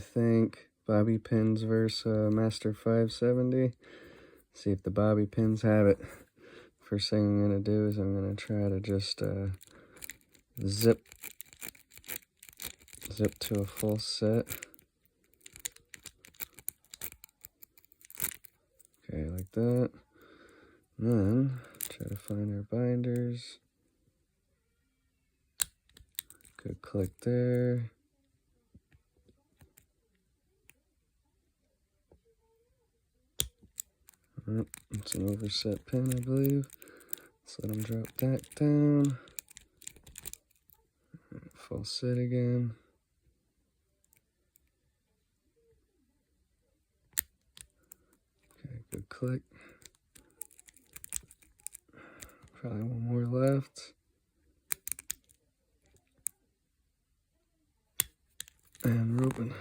think. Bobby pins versus Master 570. See if the bobby pins have it. First thing I'm going to do is I'm going to try to just zip to a full set. Okay, like that. And then try to find our binders. Good click there. Oh, it's an overset pin, I believe. Let's let them drop that down. Full set again. Okay, good click. Probably one more left. And we're open.